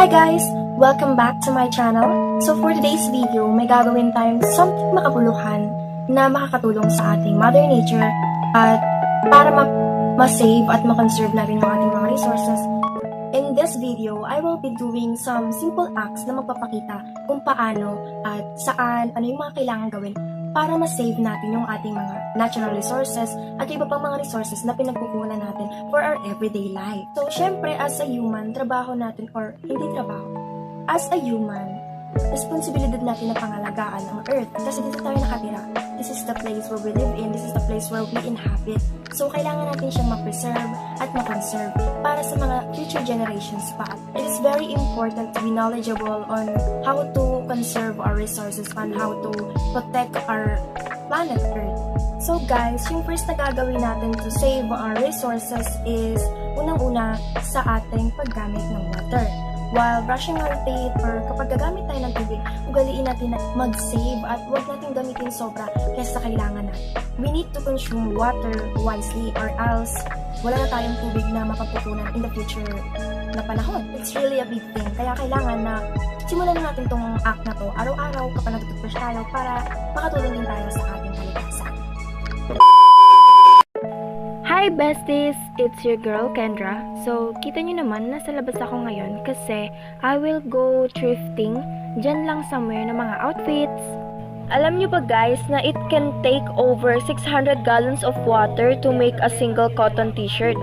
Hi guys! Welcome back to my channel. So for today's video, may gagawin tayong something makabuluhan na makakatulong sa ating Mother Nature at para ma-save at ma-conserve natin yung ating mga resources. In this video, I will be doing some simple acts na magpapakita kung paano at saan, ano yung mga kailangan gawin para ma-save natin yung ating mga natural resources at iba pang mga resources na pinagkukunan natin for our everyday life. So, syempre, as a human, trabaho natin, or hindi trabaho, as a human, responsibilidad natin na pangalagaan ang earth kasi dito tayo nakatira. This is the place where we live in, this is the place where we inhabit. So, kailangan natin siyang ma-preserve at ma-conserve para sa mga future generations pa. It is very important to be knowledgeable on how to conserve our resources and how to protect our planet Earth. So guys, yung first na gagawin natin to save our resources is unang-una sa ating paggamit ng water. While brushing our teeth or kapag gagamit tayo ng tubig, ugaliin natin na mag-save at huwag natin gamitin sobra kaysa sa kailangan natin. We need to consume water wisely or else wala na tayong tubig na mapagkukunan in the future na panahon. It's really a big thing. Kaya kailangan na simulan na natin tong act na to araw-araw kapag nag-toothbrush tayo para makatulong din tayo sa ating kalikasan. Hi besties! It's your girl Kendra. So, kita nyo naman, nasa labas ako ngayon kasi I will go thrifting dyan lang somewhere ng mga outfits. Alam nyo ba guys na it can take over 600 gallons of water to make a single cotton t-shirt.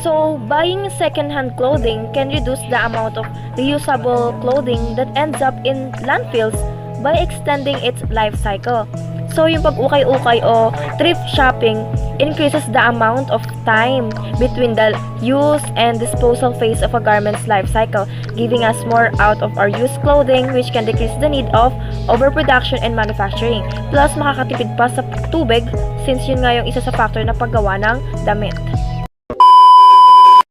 So, buying second-hand clothing can reduce the amount of reusable clothing that ends up in landfills by extending its life cycle. So, yung pag-ukay-ukay o thrift shopping increases the amount of time between the use and disposal phase of a garment's life cycle, giving us more out of our used clothing, which can decrease the need of overproduction and manufacturing. Plus, makakatipid pa sa tubig since yun nga yung isa sa factor na paggawa ng damit.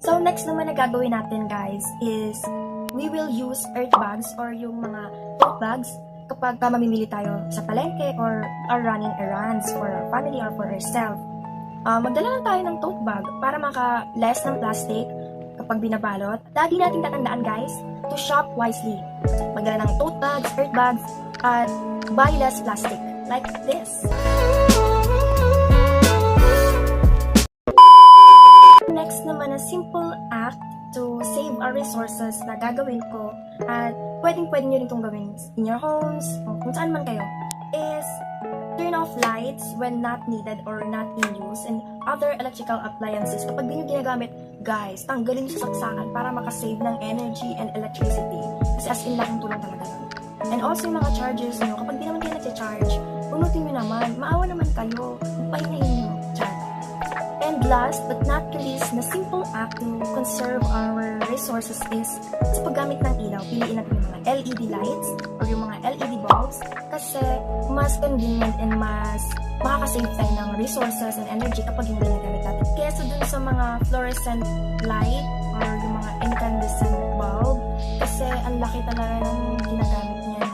So, next naman na gagawin natin guys is we will use earth bags or yung mga tote bags kapag mamimili tayo sa palengke or are running errands for our family or for ourselves. Magdala lang tayo ng tote bag para maka-less ng plastic kapag binabalot. Lagi natin tatandaan guys to shop wisely. Magdala ng tote bags, earth bags, at buy less plastic like this. Next naman, a simple act to save our resources na gagawin ko at pwedeng-pwede nyo rin itong gawin in your homes o kung saan man kayo is turn off lights when not needed or not in use and other electrical appliances. Kapag di nyo ginagamit, guys, tanggalin nyo sa saksakan para makasave ng energy and electricity kasi as in laking tulong talaga nun. And also yung mga chargers nyo, kapag di naman kayo nag-charge, punutin nyo naman, maawa naman kayo, pahingahin nyo, char. And last but not least, na simple act to conserve our resources is sa paggamit ng ilaw. Piliin natin yung mga LED lights or yung mga LED bulbs kasi mas convenient and mas makakasave tayo ng resources and energy kapag yung ginagamit natin. Kesa dun sa mga fluorescent light or yung mga incandescent bulb kasi ang laki talaga ng ginagamit niya na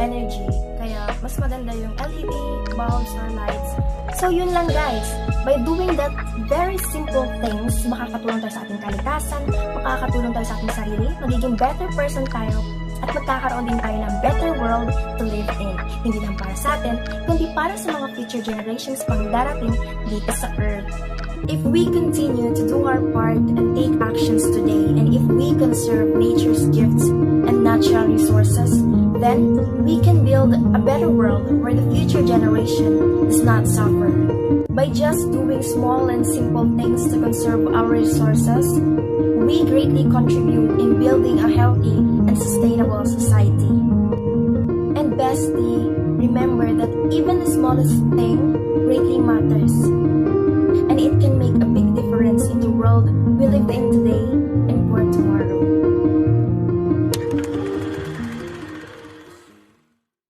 energy. Kaya mas maganda yung LED bulbs or lights. So yun lang guys, by doing that very simple things, makakatulong tayo sa ating kalikasan, makakatulong tayo sa ating sarili, magiging better person tayo, at magkakaroon din tayo ng better world to live in. Hindi lang para sa atin, kundi para sa mga future generations pang darating dito sa Earth. If we continue to do our part and take actions today, and if we conserve nature's gifts and natural resources, then we can build a better world where the future generation does not suffer. By just doing small and simple things to conserve our resources, we greatly contribute in building a healthy and sustainable society. And bestie, remember that even the smallest thing greatly matters. And it can make a big difference in the world we live in